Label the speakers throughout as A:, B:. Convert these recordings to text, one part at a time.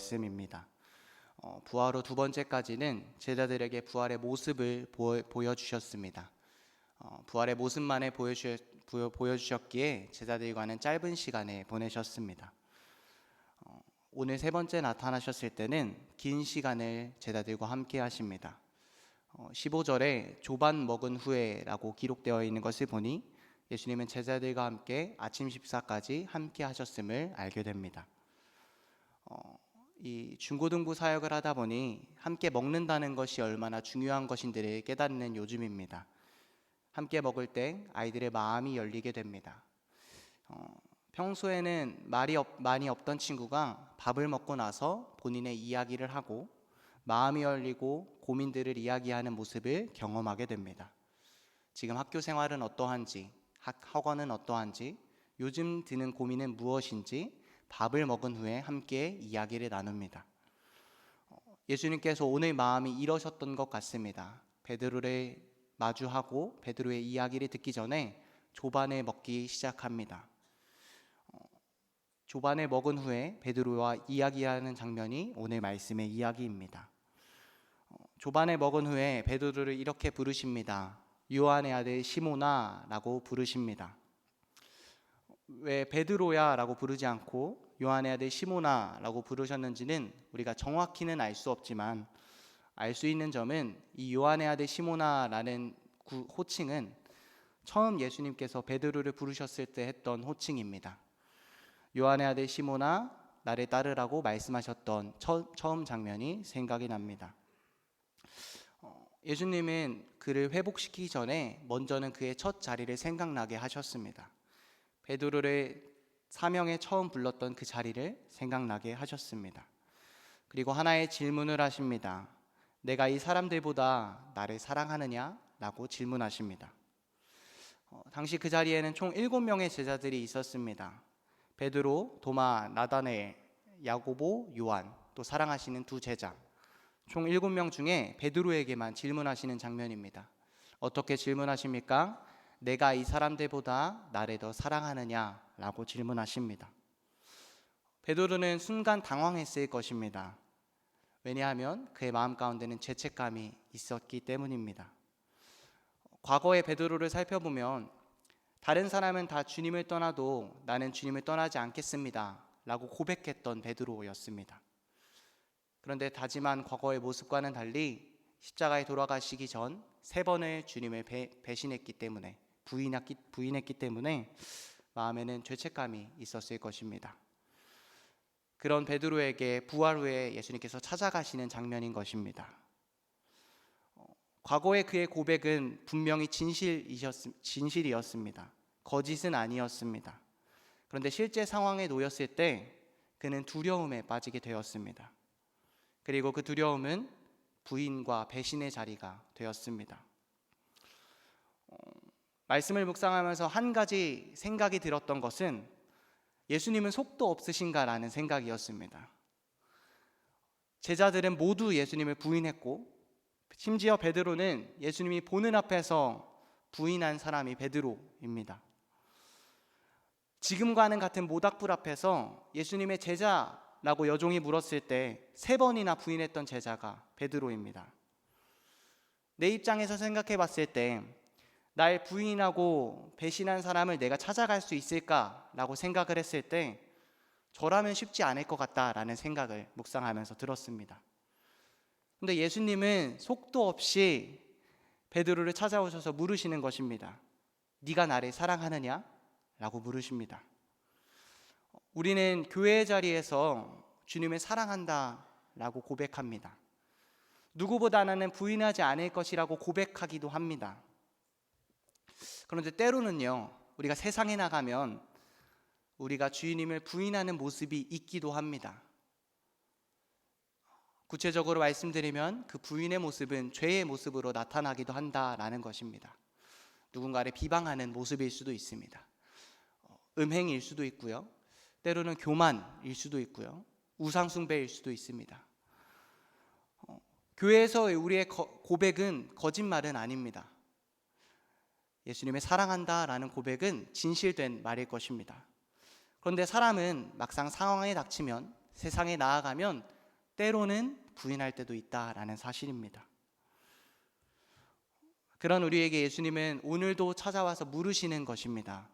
A: 말씀입니다. 부활 후 두 번째까지는 제자들에게 부활의 모습을 보여주셨습니다. 부활의 모습만을 보여주셨기에 제자들과는 짧은 시간에 보내셨습니다. 오늘 세 번째 나타나셨을 때는 긴 시간을 제자들과 함께 하십니다. 15절에 조반 먹은 후에 라고 기록되어 있는 것을 보니 예수님은 제자들과 함께 아침 식사까지 함께 하셨음을 알게 됩니다. 이 중고등부 사역을 하다 보니 함께 먹는다는 것이 얼마나 중요한 것인지를 깨닫는 요즘입니다. 함께 먹을 때 아이들의 마음이 열리게 됩니다. 평소에는 말이 많이 없던 친구가 밥을 먹고 나서 본인의 이야기를 하고 마음이 열리고 고민들을 이야기하는 모습을 경험하게 됩니다. 지금 학교 생활은 어떠한지, 학원은 어떠한지, 요즘 드는 고민은 무엇인지 밥을 먹은 후에 함께 이야기를 나눕니다. 예수님께서 오늘 마음이 이러셨던 것 같습니다. 베드로를 마주하고 베드로의 이야기를 듣기 전에 조반을 먹기 시작합니다. 조반을 먹은 후에 베드로와 이야기하는 장면이 오늘 말씀의 이야기입니다. 조반을 먹은 후에 베드로를 이렇게 부르십니다. 요한의 아들 시몬아 라고 부르십니다. 왜 베드로야 라고 부르지 않고 요한의 아들 시몬아 라고 부르셨는지는 우리가 정확히는 알 수 없지만 알 수 있는 점은 이 요한의 아들 시몬아 라는 호칭은 처음 예수님께서 베드로를 부르셨을 때 했던 호칭입니다. 요한의 아들 시몬아 나를 따르라고 말씀하셨던 처음 장면이 생각이 납니다. 예수님은 그를 회복시키기 전에 먼저는 그의 첫 자리를 생각나게 하셨습니다. 베드로를 사명에 처음 불렀던 그 자리를 생각나게 하셨습니다. 그리고 하나의 질문을 하십니다. 내가 이 사람들보다 나를 사랑하느냐? 라고 질문하십니다. 당시 그 자리에는 총 7명의 제자들이 있었습니다. 베드로, 도마, 나다네, 야고보, 요한, 또 사랑하시는 두 제자, 총 7명 중에 베드로에게만 질문하시는 장면입니다. 어떻게 질문하십니까? 내가 이 사람들보다 나를 더 사랑하느냐? 라고 질문하십니다. 베드로는 순간 당황했을 것입니다. 왜냐하면 그의 마음 가운데는 죄책감이 있었기 때문입니다. 과거의 베드로를 살펴보면 다른 사람은 다 주님을 떠나도 나는 주님을 떠나지 않겠습니다 라고 고백했던 베드로였습니다. 그런데 다짐한 과거의 모습과는 달리 십자가에 돌아가시기 전 3번을 주님을 배신했기 때문에 부인했기 때문에 마음에는 죄책감이 있었을 것입니다. 그런 베드로에게 부활 후에 예수님께서 찾아가시는 장면인 것입니다. 과거의 그의 고백은 분명히 진실이었습니다. 거짓은 아니었습니다. 그런데 실제 상황에 놓였을 때 그는 두려움에 빠지게 되었습니다. 그리고 그 두려움은 부인과 배신의 자리가 되었습니다. 말씀을 묵상하면서 한 가지 생각이 들었던 것은 예수님은 속도 없으신가라는 생각이었습니다. 제자들은 모두 예수님을 부인했고 심지어 베드로는 예수님이 보는 앞에서 부인한 사람이 베드로입니다. 지금과는 같은 모닥불 앞에서 예수님의 제자라고 여종이 물었을 때 3번이나 부인했던 제자가 베드로입니다. 내 입장에서 생각해 봤을 때 날 부인하고 배신한 사람을 내가 찾아갈 수 있을까라고 생각을 했을 때 저라면 쉽지 않을 것 같다라는 생각을 묵상하면서 들었습니다. 근데 예수님은 속도 없이 베드로를 찾아오셔서 물으시는 것입니다. 네가 나를 사랑하느냐? 라고 물으십니다. 우리는 교회의 자리에서 주님을 사랑한다 라고 고백합니다. 누구보다 나는 부인하지 않을 것이라고 고백하기도 합니다. 그런데 때로는요, 우리가 세상에 나가면 우리가 주님을 부인하는 모습이 있기도 합니다. 구체적으로 말씀드리면 그 부인의 모습은 죄의 모습으로 나타나기도 한다라는 것입니다. 누군가를 비방하는 모습일 수도 있습니다. 음행일 수도 있고요. 때로는 교만일 수도 있고요. 우상숭배일 수도 있습니다. 교회에서 우리의 고백은 거짓말은 아닙니다. 예수님을 사랑한다라는 고백은 진실된 말일 것입니다. 그런데 사람은 막상 상황에 닥치면 세상에 나아가면 때로는 부인할 때도 있다라는 사실입니다. 그런 우리에게 예수님은 오늘도 찾아와서 물으시는 것입니다.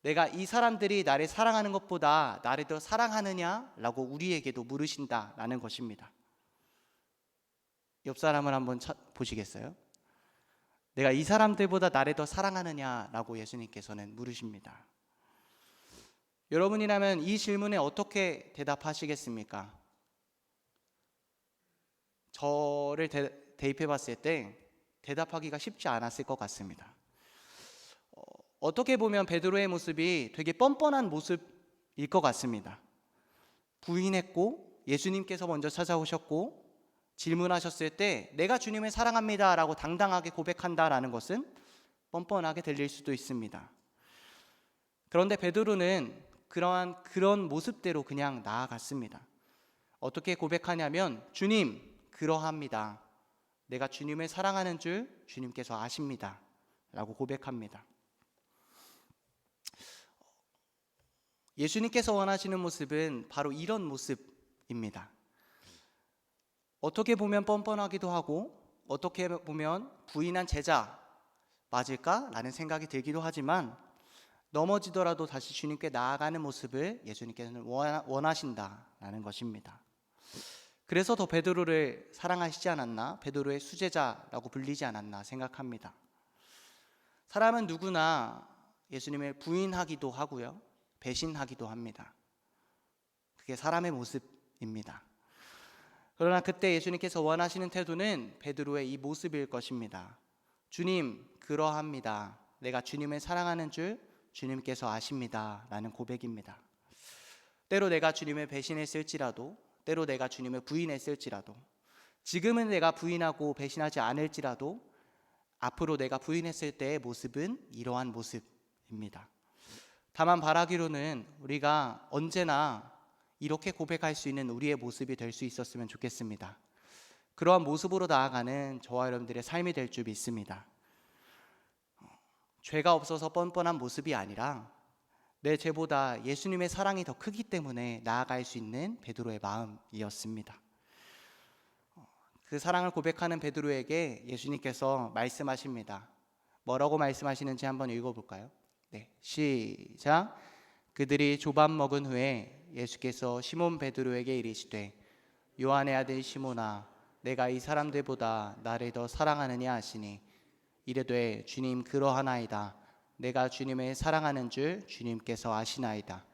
A: 내가 이 사람들이 나를 사랑하는 것보다 나를 더 사랑하느냐? 라고 우리에게도 물으신다라는 것입니다. 옆 사람을 한번 보시겠어요? 내가 이 사람들보다 나를 더 사랑하느냐? 라고 예수님께서는 물으십니다. 여러분이라면 이 질문에 어떻게 대답하시겠습니까? 저를 대입해 봤을 때 대답하기가 쉽지 않았을 것 같습니다. 어떻게 보면 베드로의 모습이 되게 뻔뻔한 모습일 것 같습니다. 부인했고 예수님께서 먼저 찾아오셨고 질문하셨을 때 내가 주님을 사랑합니다 라고 당당하게 고백한다라는 것은 뻔뻔하게 들릴 수도 있습니다. 그런데 베드로는 그런 모습대로 그냥 나아갔습니다. 어떻게 고백하냐면 주님 그러합니다. 내가 주님을 사랑하는 줄 주님께서 아십니다 라고 고백합니다. 예수님께서 원하시는 모습은 바로 이런 모습입니다. 어떻게 보면 뻔뻔하기도 하고 어떻게 보면 부인한 제자 맞을까? 라는 생각이 들기도 하지만 넘어지더라도 다시 주님께 나아가는 모습을 예수님께서는 원하신다라는 것입니다. 그래서 더 베드로를 사랑하시지 않았나? 베드로의 수제자라고 불리지 않았나 생각합니다. 사람은 누구나 예수님을 부인하기도 하고요. 배신하기도 합니다. 그게 사람의 모습입니다. 그러나 그때 예수님께서 원하시는 태도는 베드로의 이 모습일 것입니다. 주님, 그러합니다. 내가 주님을 사랑하는 줄 주님께서 아십니다. 라는 고백입니다. 때로 내가 주님을 배신했을지라도, 때로 내가 주님을 부인했을지라도, 지금은 내가 부인하고 배신하지 않을지라도 앞으로 내가 부인했을 때의 모습은 이러한 모습입니다. 다만 바라기로는 우리가 언제나 이렇게 고백할 수 있는 우리의 모습이 될 수 있었으면 좋겠습니다. 그러한 모습으로 나아가는 저와 여러분들의 삶이 될 줄 믿습니다. 죄가 없어서 뻔뻔한 모습이 아니라 내 죄보다 예수님의 사랑이 더 크기 때문에 나아갈 수 있는 베드로의 마음이었습니다. 그 사랑을 고백하는 베드로에게 예수님께서 말씀하십니다. 뭐라고 말씀하시는지 한번 읽어볼까요? 네, 시작. 그들이 조밥 먹은 후에 예수께서 시몬 베드로에게 이르시되 요한의 아들 시몬아 내가 이 사람들보다 나를 더 사랑하느냐 하시니 이르되 주님 그러하나이다. 내가 주님을 사랑하는 줄 주님께서 아시나이다.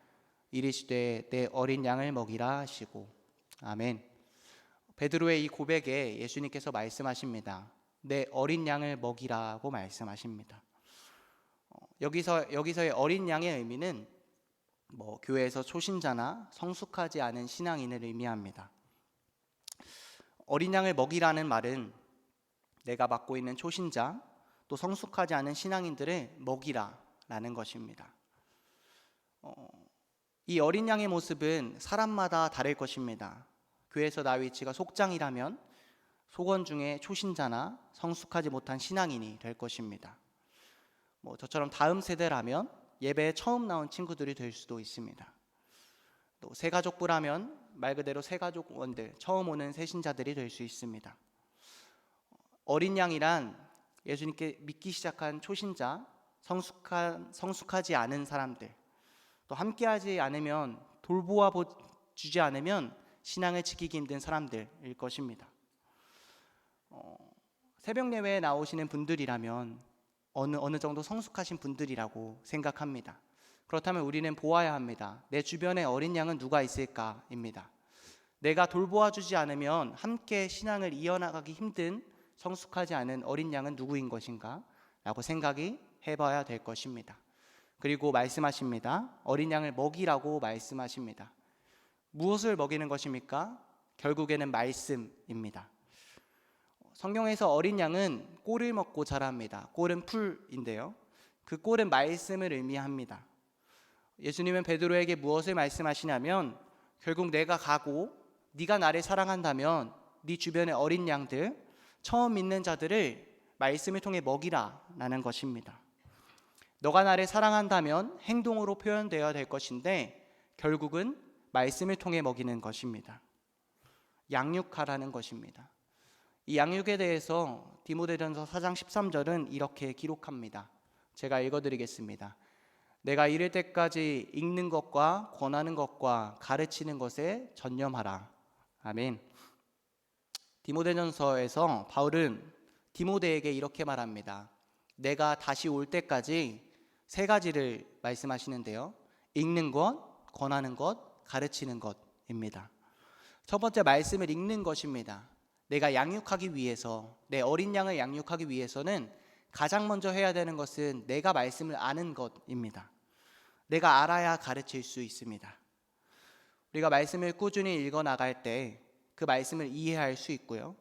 A: 이르시되 내 어린 양을 먹이라 하시고. 아멘. 베드로의 이 고백에 예수님께서 말씀하십니다. 내 어린 양을 먹이라고 말씀하십니다. 여기서의 어린 양의 의미는 교회에서 초신자나 성숙하지 않은 신앙인을 의미합니다. 어린 양을 먹이라는 말은 내가 맡고 있는 초신자 또 성숙하지 않은 신앙인들을 먹이라라는 것입니다. 이 어린 양의 모습은 사람마다 다를 것입니다. 교회에서 나 위치가 속장이라면 속원 중에 초신자나 성숙하지 못한 신앙인이 될 것입니다. 저처럼 다음 세대라면 예배에 처음 나온 친구들이 될 수도 있습니다. 또 새가족부라면 말 그대로 새가족원들, 처음 오는 새신자들이 될 수 있습니다. 어린 양이란 예수님께 믿기 시작한 초신자, 성숙하지 않은 사람들, 또 함께하지 않으면 돌보아 주지 않으면 신앙을 지키기 힘든 사람들일 것입니다. 새벽 예배에 나오시는 분들이라면 어느 정도 성숙하신 분들이라고 생각합니다. 그렇다면 우리는 보아야 합니다. 내 주변에 어린 양은 누가 있을까입니다. 내가 돌보아 주지 않으면 함께 신앙을 이어나가기 힘든 성숙하지 않은 어린 양은 누구인 것인가? 라고 생각이 해봐야 될 것입니다. 그리고 말씀하십니다. 어린 양을 먹이라고 말씀하십니다. 무엇을 먹이는 것입니까? 결국에는 말씀입니다. 성경에서 어린 양은 꼴을 먹고 자랍니다. 꼴은 풀인데요. 그 꼴은 말씀을 의미합니다. 예수님은 베드로에게 무엇을 말씀하시냐면 결국 내가 가고 네가 나를 사랑한다면 네 주변의 어린 양들, 처음 믿는 자들을 말씀을 통해 먹이라라는 것입니다. 너가 나를 사랑한다면 행동으로 표현되어야 될 것인데 결국은 말씀을 통해 먹이는 것입니다. 양육하라는 것입니다. 이 양육에 대해서 디모데전서 4장 13절은 이렇게 기록합니다. 제가 읽어드리겠습니다. 내가 이를 때까지 읽는 것과 권하는 것과 가르치는 것에 전념하라. 아멘. 디모데전서에서 바울은 디모데에게 이렇게 말합니다. 내가 다시 올 때까지 세 가지를 말씀하시는데요. 읽는 것, 권하는 것, 가르치는 것입니다. 첫 번째, 말씀을 읽는 것입니다. 내가 양육하기 위해서, 내 어린 양을 양육하기 위해서는 가장 먼저 해야 되는 것은 내가 말씀을 아는 것입니다. 내가 알아야 가르칠 수 있습니다. 우리가 말씀을 꾸준히 읽어 나갈 때 그 말씀을 이해할 수 있고요.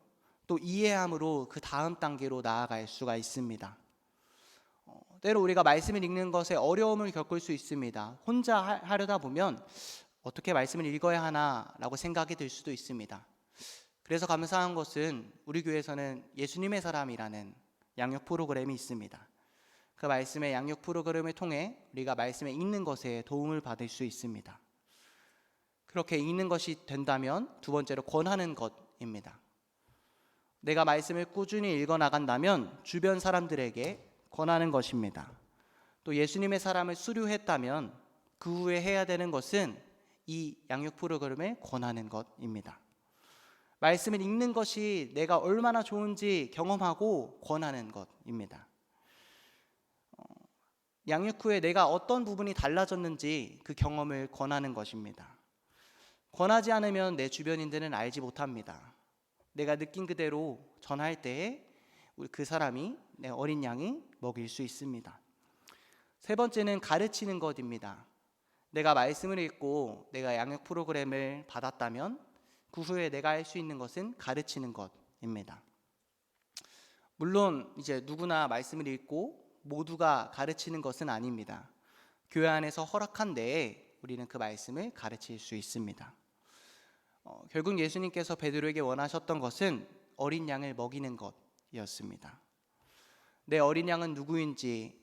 A: 또 이해함으로 그 다음 단계로 나아갈 수가 있습니다. 때로 우리가 말씀을 읽는 것에 어려움을 겪을 수 있습니다. 혼자 하려다 보면 어떻게 말씀을 읽어야 하나라고 생각이 들 수도 있습니다. 그래서 감사한 것은 우리 교회에서는 예수님의 사람이라는 양육 프로그램이 있습니다. 그 말씀의 양육 프로그램을 통해 우리가 말씀을 읽는 것에 도움을 받을 수 있습니다. 그렇게 읽는 것이 된다면 두 번째로 권하는 것입니다. 내가 말씀을 꾸준히 읽어 나간다면 주변 사람들에게 권하는 것입니다. 또 예수님의 사람을 수료했다면 그 후에 해야 되는 것은 이 양육 프로그램을 권하는 것입니다. 말씀을 읽는 것이 내가 얼마나 좋은지 경험하고 권하는 것입니다. 양육 후에 내가 어떤 부분이 달라졌는지 그 경험을 권하는 것입니다. 권하지 않으면 내 주변인들은 알지 못합니다. 내가 느낀 그대로 전할 때에 그 사람이, 내 어린 양이 먹일 수 있습니다. 세 번째는 가르치는 것입니다. 내가 말씀을 읽고 내가 양육 프로그램을 받았다면 그 후에 내가 할 수 있는 것은 가르치는 것입니다. 물론 이제 누구나 말씀을 읽고 모두가 가르치는 것은 아닙니다. 교회 안에서 허락한 데에 우리는 그 말씀을 가르칠 수 있습니다. 결국 예수님께서 베드로에게 원하셨던 것은 어린 양을 먹이는 것이었습니다. 내 어린 양은 누구인지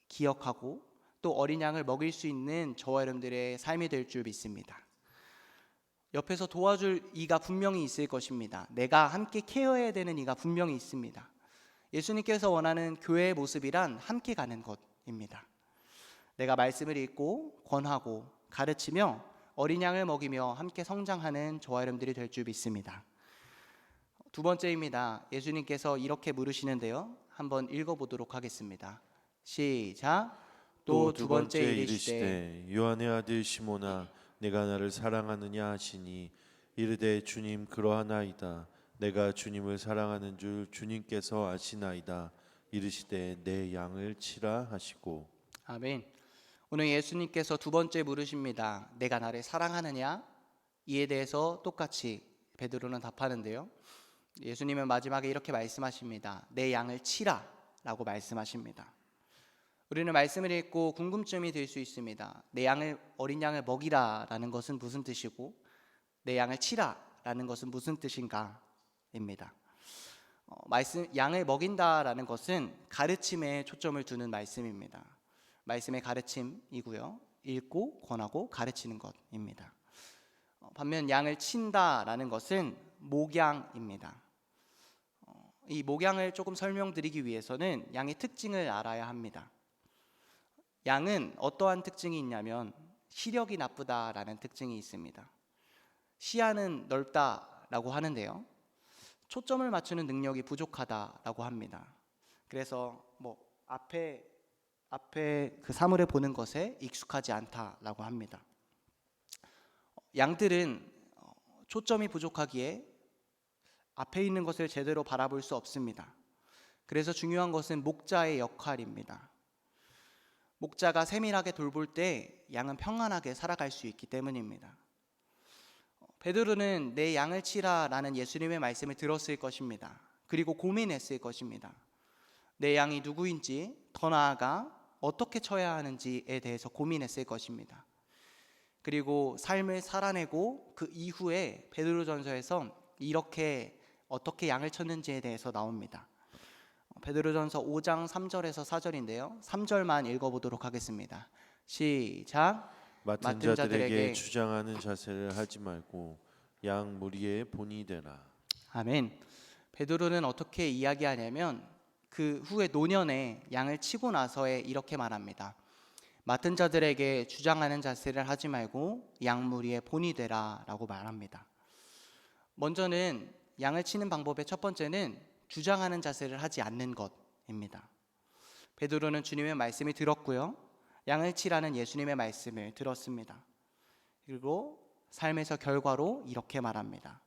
A: 기억하고 또 어린 양을 먹일 수 있는 저와 여러분들의 삶이 될 줄 믿습니다. 옆에서 도와줄 이가 분명히 있을 것입니다. 내가 함께 케어해야 되는 이가 분명히 있습니다. 예수님께서 원하는 교회의 모습이란 함께 가는 것입니다. 내가 말씀을 읽고 권하고 가르치며 어린 양을 먹이며 함께 성장하는 저와 여러분들이 될 줄 믿습니다. 두 번째입니다. 예수님께서 이렇게 물으시는데요. 한번 읽어보도록 하겠습니다. 시작. 또 두 번째 이르시되
B: 요한의 아들 시몬아 내가 나를 사랑하느냐 하시니 이르되 주님 그러하나이다. 내가 주님을 사랑하는 줄 주님께서 아시나이다. 이르시되 내 양을 치라 하시고.
A: 아멘. 오늘 예수님께서 두 번째 물으십니다. 내가 나를 사랑하느냐? 이에 대해서 똑같이 베드로는 답하는데요. 예수님은 마지막에 이렇게 말씀하십니다. 내 양을 치라 라고 말씀하십니다. 우리는 말씀을 읽고 궁금증이 들 수 있습니다. 내 양을, 어린 양을 먹이라 라는 것은 무슨 뜻이고 내 양을 치라 라는 것은 무슨 뜻인가 입니다. 양을 먹인다라는 것은 가르침에 초점을 두는 말씀입니다. 말씀의 가르침이고요. 읽고 권하고 가르치는 것입니다. 반면 양을 친다라는 것은 목양입니다. 이 목양을 조금 설명드리기 위해서는 양의 특징을 알아야 합니다. 양은 어떠한 특징이 있냐면 시력이 나쁘다라는 특징이 있습니다. 시야는 넓다라고 하는데요. 초점을 맞추는 능력이 부족하다라고 합니다. 그래서 앞에 그 사물을 보는 것에 익숙하지 않다라고 합니다. 양들은 초점이 부족하기에 앞에 있는 것을 제대로 바라볼 수 없습니다. 그래서 중요한 것은 목자의 역할입니다. 목자가 세밀하게 돌볼 때 양은 평안하게 살아갈 수 있기 때문입니다. 베드로는 내 양을 치라라는 예수님의 말씀을 들었을 것입니다. 그리고 고민했을 것입니다. 내 양이 누구인지, 더 나아가 어떻게 쳐야 하는지에 대해서 고민했을 것입니다. 그리고 삶을 살아내고 그 이후에 베드로전서에서 이렇게 어떻게 양을 쳤는지에 대해서 나옵니다. 베드로전서 5장 3절에서 4절인데요. 3절만 읽어보도록 하겠습니다. 시작.
B: 맡은 자들에게 주장하는 자세를 하지 말고 양 무리의 본이 되라.
A: 아멘. 베드로는 어떻게 이야기하냐면 그 후에 노년에 양을 치고 나서에 이렇게 말합니다. 맡은 자들에게 주장하는 자세를 하지 말고 양 무리의 본이 되라 라고 말합니다. 먼저는 양을 치는 방법의 첫 번째는 주장하는 자세를 하지 않는 것입니다. 베드로는 주님의 말씀이 들었고요. 양을 치라는 예수님의 말씀을 들었습니다. 그리고 삶에서 결과로 이렇게 말합니다.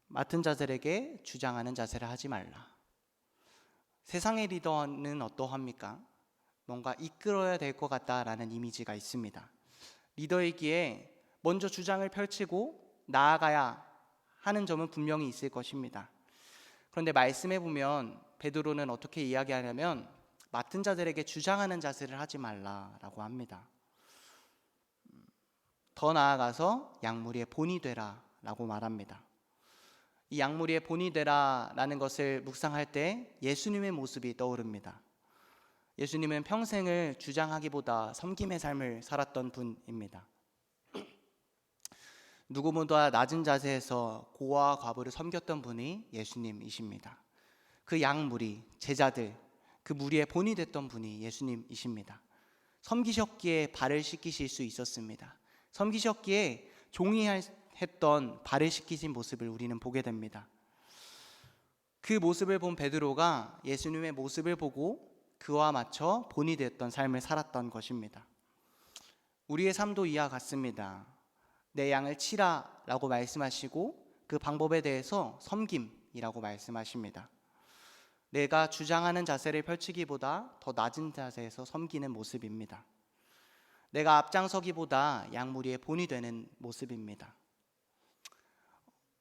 A: 맡은 자들에게 주장하는 자세를 하지 말라. 세상의 리더는 어떠합니까? 뭔가 이끌어야 될 것 같다라는 이미지가 있습니다. 리더이기에 먼저 주장을 펼치고 나아가야 하는 점은 분명히 있을 것입니다. 그런데 말씀에 보면 베드로는 어떻게 이야기하냐면 맡은 자들에게 주장하는 자세를 하지 말라라고 합니다. 더 나아가서 양무리의 본이 되라라고 말합니다. 이 양무리의 본이 되라라는 것을 묵상할 때 예수님의 모습이 떠오릅니다. 예수님은 평생을 주장하기보다 섬김의 삶을 살았던 분입니다. 누구보다 낮은 자세에서 고아와 과부를 섬겼던 분이 예수님이십니다. 그 양무리, 제자들, 그 무리의 본이 됐던 분이 예수님이십니다. 섬기셨기에 발을 씻기실 수 있었습니다. 섬기셨기에 종이 했던 발을 씻기신 모습을 우리는 보게 됩니다. 그 모습을 본 베드로가 예수님의 모습을 보고 그와 맞춰 본이 됐던 삶을 살았던 것입니다. 우리의 삶도 이와 같습니다. 내 양을 치라 라고 말씀하시고 그 방법에 대해서 섬김이라고 말씀하십니다. 내가 주장하는 자세를 펼치기보다 더 낮은 자세에서 섬기는 모습입니다. 내가 앞장서기보다 양무리의 본이 되는 모습입니다.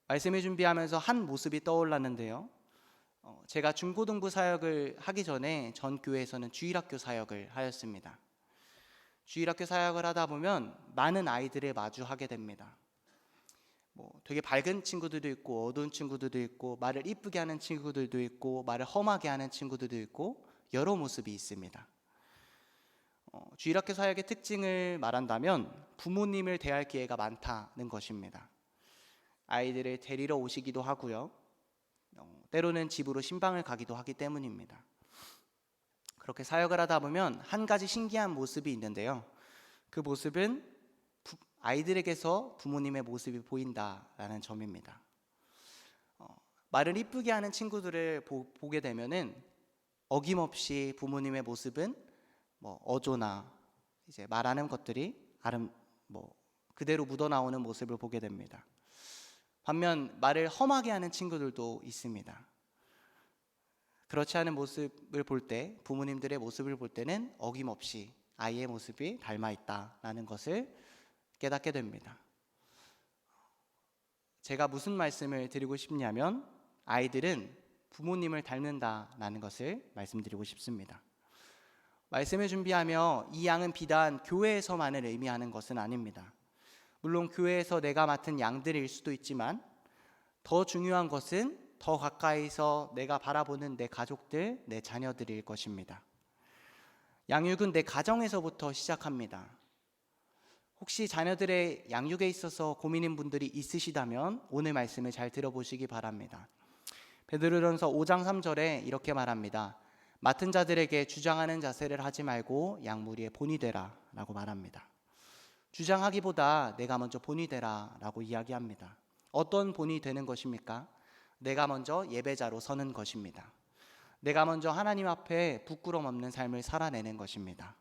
A: 말씀을 준비하면서 한 모습이 떠올랐는데요. 제가 중고등부 사역을 하기 전에 전 교회에서는 주일학교 사역을 하였습니다. 주일학교 사역을 하다 보면 많은 아이들을 마주하게 됩니다. 되게 밝은 친구들도 있고 어두운 친구들도 있고 말을 이쁘게 하는 친구들도 있고 말을 험하게 하는 친구들도 있고 여러 모습이 있습니다. 주일학교 사역의 특징을 말한다면 부모님을 대할 기회가 많다는 것입니다. 아이들을 데리러 오시기도 하고요. 때로는 집으로 신방을 가기도 하기 때문입니다. 그렇게 사역을 하다 보면 한 가지 신기한 모습이 있는데요. 그 모습은 아이들에게서 부모님의 모습이 보인다라는 점입니다. 말을 이쁘게 하는 친구들을 보게 되면은 어김없이 부모님의 모습은 어조나 이제 말하는 것들이 그대로 묻어나오는 모습을 보게 됩니다. 반면 말을 험하게 하는 친구들도 있습니다. 그렇지 않은 모습을 볼 때, 부모님들의 모습을 볼 때는 어김없이 아이의 모습이 닮아 있다라는 것을 깨닫게 됩니다. 제가 무슨 말씀을 드리고 싶냐면 아이들은 부모님을 닮는다라는 것을 말씀드리고 싶습니다. 말씀을 준비하며 이 양은 비단 교회에서만을 의미하는 것은 아닙니다. 물론 교회에서 내가 맡은 양들일 수도 있지만 더 중요한 것은 더 가까이서 내가 바라보는 내 가족들, 내 자녀들일 것입니다. 양육은 내 가정에서부터 시작합니다. 혹시 자녀들의 양육에 있어서 고민인 분들이 있으시다면 오늘 말씀을 잘 들어보시기 바랍니다. 베드로전서 5장 3절에 이렇게 말합니다. 맡은 자들에게 주장하는 자세를 하지 말고 양무리의 본이 되라 라고 말합니다. 주장하기보다 내가 먼저 본이 되라 라고 이야기합니다. 어떤 본이 되는 것입니까? 내가 먼저 예배자로 서는 것입니다. 내가 먼저 하나님 앞에 부끄럼 없는 삶을 살아내는 것입니다.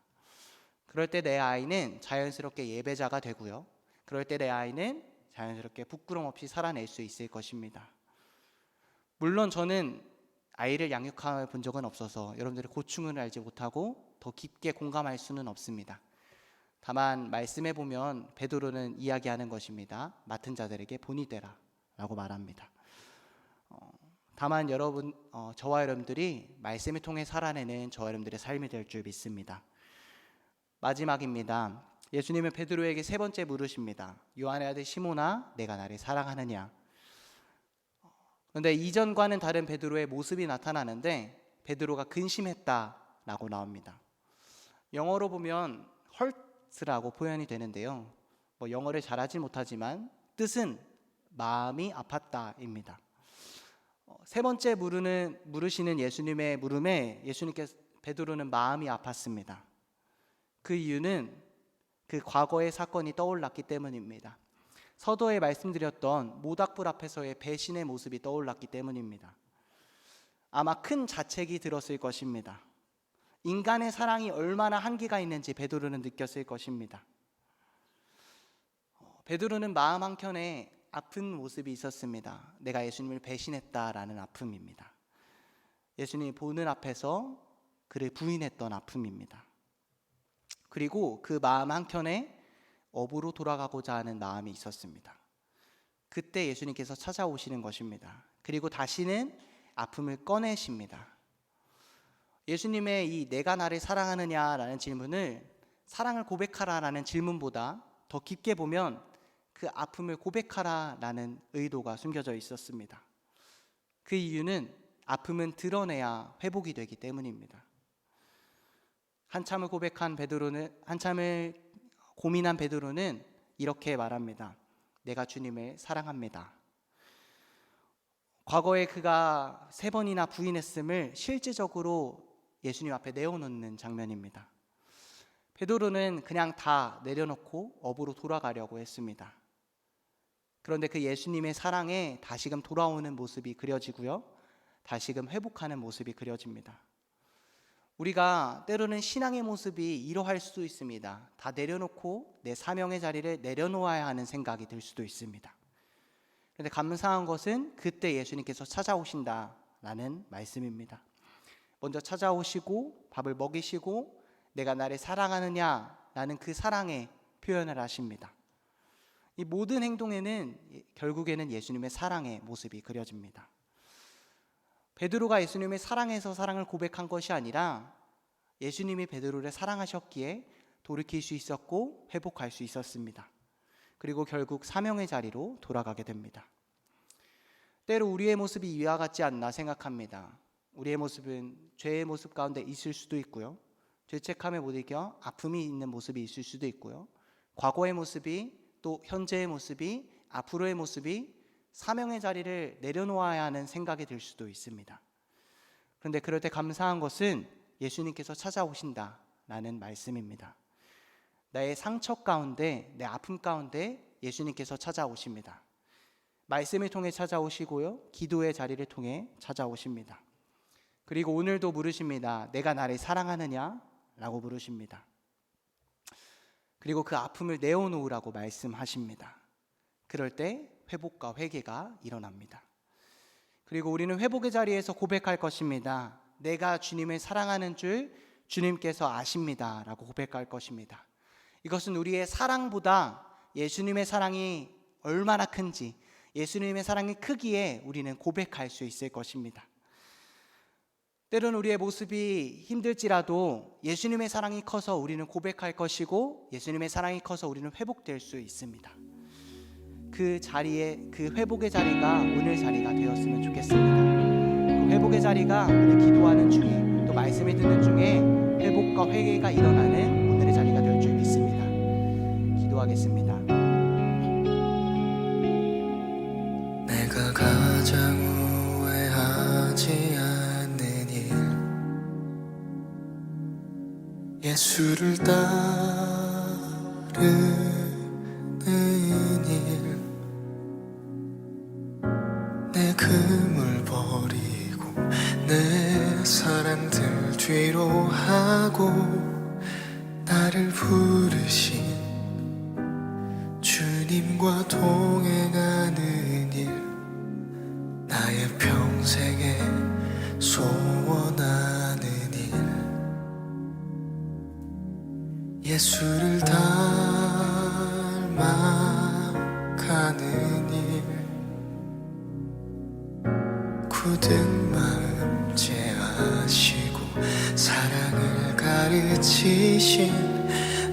A: 그럴 때 내 아이는 자연스럽게 예배자가 되고요. 그럴 때 내 아이는 자연스럽게 부끄럼 없이 살아낼 수 있을 것입니다. 물론 저는 아이를 양육해 본 적은 없어서 여러분들의 고충을 알지 못하고 더 깊게 공감할 수는 없습니다. 다만 말씀해 보면 베드로는 이야기하는 것입니다. 맡은 자들에게 본이 되라 라고 말합니다. 다만 여러분, 저와 여러분들이 말씀을 통해 살아내는 저와 여러분들의 삶이 될 줄 믿습니다. 마지막입니다. 예수님은 베드로에게 세 번째 물으십니다. 요한의 아들 시몬아, 내가 나를 사랑하느냐? 그런데 이전과는 다른 베드로의 모습이 나타나는데 베드로가 근심했다라고 나옵니다. 영어로 보면 hurt hearts라고 표현이 되는데요. 영어를 잘하지 못하지만 뜻은 마음이 아팠다입니다. 세 번째 물으시는 예수님의 물음에 베드로는 마음이 아팠습니다. 그 이유는 그 과거의 사건이 떠올랐기 때문입니다. 서두에 말씀드렸던 모닥불 앞에서의 배신의 모습이 떠올랐기 때문입니다. 아마 큰 자책이 들었을 것입니다. 인간의 사랑이 얼마나 한계가 있는지 베드로는 느꼈을 것입니다. 베드로는 마음 한켠에 아픈 모습이 있었습니다. 내가 예수님을 배신했다라는 아픔입니다. 예수님이 보는 앞에서 그를 부인했던 아픔입니다. 그리고 그 마음 한켠에 업으로 돌아가고자 하는 마음이 있었습니다. 그때 예수님께서 찾아오시는 것입니다. 그리고 다시는 아픔을 꺼내십니다. 예수님의 이 내가 나를 사랑하느냐라는 질문을 사랑을 고백하라라는 질문보다 더 깊게 보면 그 아픔을 고백하라라는 의도가 숨겨져 있었습니다. 그 이유는 아픔은 드러내야 회복이 되기 때문입니다. 한참을 고민한 베드로는 이렇게 말합니다. 내가 주님을 사랑합니다. 과거에 그가 3번이나 부인했음을 실제적으로 예수님 앞에 내어놓는 장면입니다. 베드로는 그냥 다 내려놓고 업으로 돌아가려고 했습니다. 그런데 그 예수님의 사랑에 다시금 돌아오는 모습이 그려지고요, 다시금 회복하는 모습이 그려집니다. 우리가 때로는 신앙의 모습이 이러할 수도 있습니다. 다 내려놓고 내 사명의 자리를 내려놓아야 하는 생각이 들 수도 있습니다. 그런데 감사한 것은 그때 예수님께서 찾아오신다라는 말씀입니다. 먼저 찾아오시고 밥을 먹이시고 내가 나를 사랑하느냐라는 그 사랑의 표현을 하십니다. 이 모든 행동에는 결국에는 예수님의 사랑의 모습이 그려집니다. 베드로가 예수님의 사랑에서 사랑을 고백한 것이 아니라 예수님이 베드로를 사랑하셨기에 돌이킬 수 있었고 회복할 수 있었습니다. 그리고 결국 사명의 자리로 돌아가게 됩니다. 때로 우리의 모습이 이와 같지 않나 생각합니다. 우리의 모습은 죄의 모습 가운데 있을 수도 있고요, 죄책감에 못 이겨 아픔이 있는 모습이 있을 수도 있고요, 과거의 모습이 또 현재의 모습이 앞으로의 모습이 사명의 자리를 내려놓아야 하는 생각이 들 수도 있습니다. 그런데 그럴 때 감사한 것은 예수님께서 찾아오신다라는 말씀입니다. 나의 상처 가운데, 내 아픔 가운데 예수님께서 찾아오십니다. 말씀을 통해 찾아오시고요, 기도의 자리를 통해 찾아오십니다. 그리고 오늘도 물으십니다. 내가 나를 사랑하느냐? 라고 물으십니다. 그리고 그 아픔을 내어놓으라고 말씀하십니다. 그럴 때 회복과 회개가 일어납니다. 그리고 우리는 회복의 자리에서 고백할 것입니다. 내가 주님을 사랑하는 줄 주님께서 아십니다 라고 고백할 것입니다. 이것은 우리의 사랑보다 예수님의 사랑이 얼마나 큰지, 예수님의 사랑의 크기에 우리는 고백할 수 있을 것입니다. 때로는 우리의 모습이 힘들지라도 예수님의 사랑이 커서 우리는 고백할 것이고, 예수님의 사랑이 커서 우리는 회복될 수 있습니다. 그 자리에, 그 회복의 자리가 오늘 자리가 되었으면 좋겠습니다. 그 회복의 자리가 오늘 기도하는 중에, 또 말씀을 듣는 중에 회복과 회개가 일어나는 오늘의 자리가 될 줄 믿습니다. 기도하겠습니다.
C: 내가 가장 후회하지 않는 일, 예수를 따르는 일, 내 금을 버리고 내 사랑들 뒤로 하고 나를 부르신 주님과 동행하는 일, 나의 평생에 소원하는 일, 예수를 닮아가는 일, 굳은 마음 제하시고 사랑을 가르치신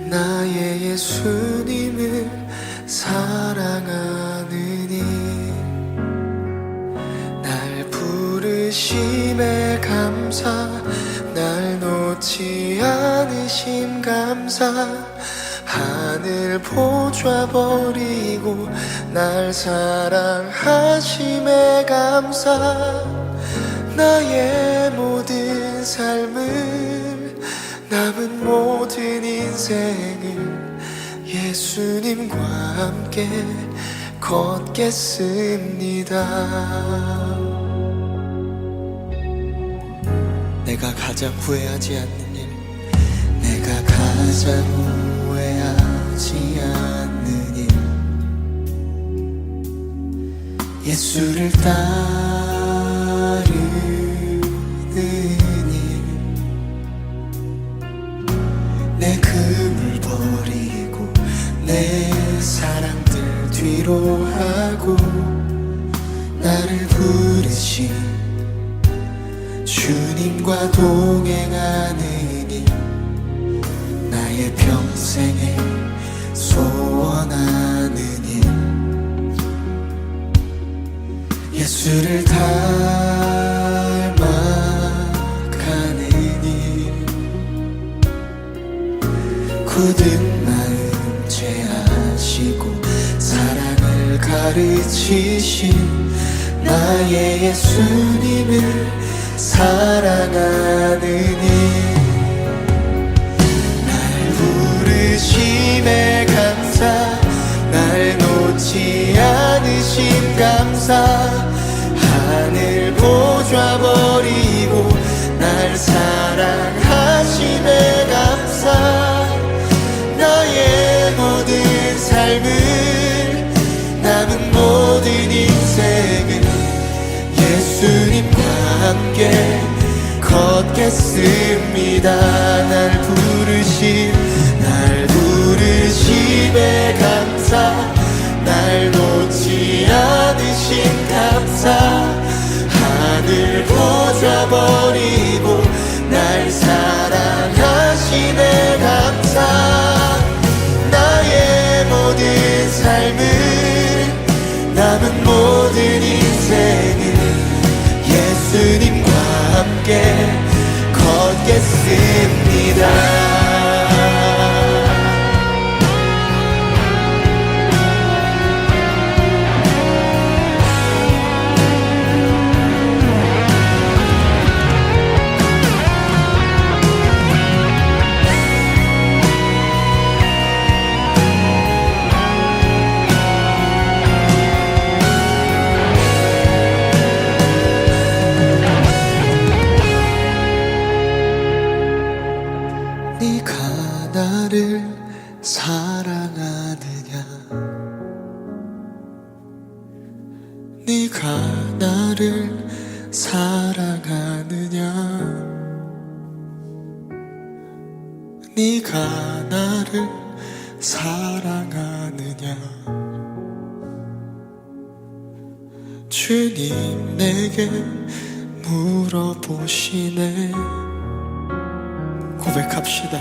C: 나의 예수님을 사랑하는 일, 날 부르심에 감사, 날 놓지 않으심 감사하는 하늘 보좌 버리고 날 사랑하심에 감사. 나의 모든 삶을 남은 모든 인생을 예수님과 함께 걷겠습니다. 내가 가장 후회하지 않는 일, 내가 가장 후회하지 않는 일, 예수를 따르는 일, 내 금을 버리고 내 사랑들 뒤로 하고 나를 부르신 주님과 동행하는 일, 나의 평생에 소원하는 일, 예수를 닮아가는 일, 굳은 마음 죄하시고 사랑을 가르치신 나의 예수님을 사랑하는 일, 날 부르심에 감사. 날 놓지 않으신 감사. 하늘 보좌 버리고 날 사랑하심에 감사. 나의 모든 삶을 남은 모든 인생을 예수님과 함께 걷겠습니다. 날 부르심에 감사. 날 놓지 않으신 감사. 하늘 보좌 버리고 날 사랑하심에 감사. 나의 모든 삶을 남은 모든 인생을 예수님과 함께 걷겠습니다. 네가 나를 사랑하느냐, 네가 나를 사랑하느냐, 네가 나를 사랑하느냐. 주님 내게 물어보시네. 고백합시다.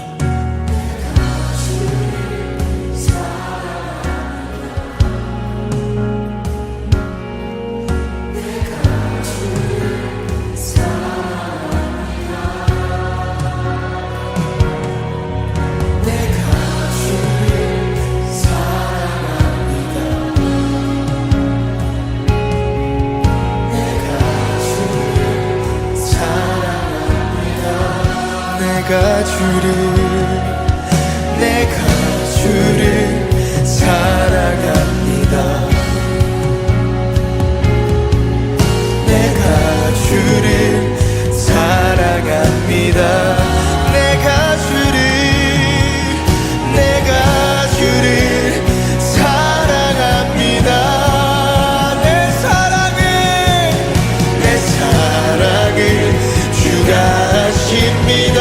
C: 내가 주를 사랑합니다. 내가 주를 사랑합니다. 내가 주를 사랑합니다. 내 사랑을 주가 하십니다.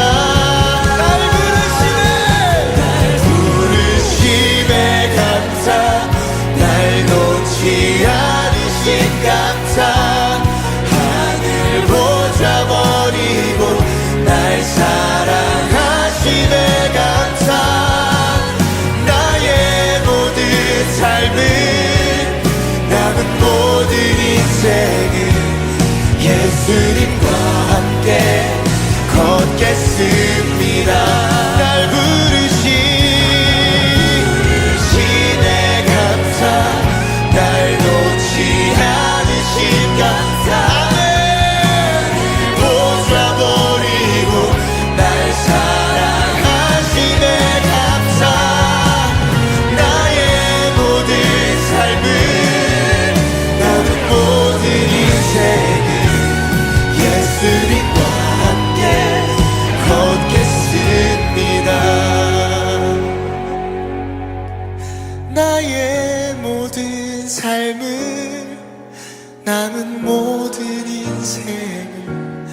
C: 감사. 하늘 보좌 버리고 날 감사해 보좌버리고 날 사랑하심에 감사 나의 모든 삶을 나는 모든 인생을 예수님과 함께 걷겠습니다 나의 모든 삶을 남은 모든 인생을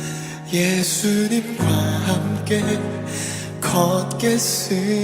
C: 예수님과 함께 걷겠습니다.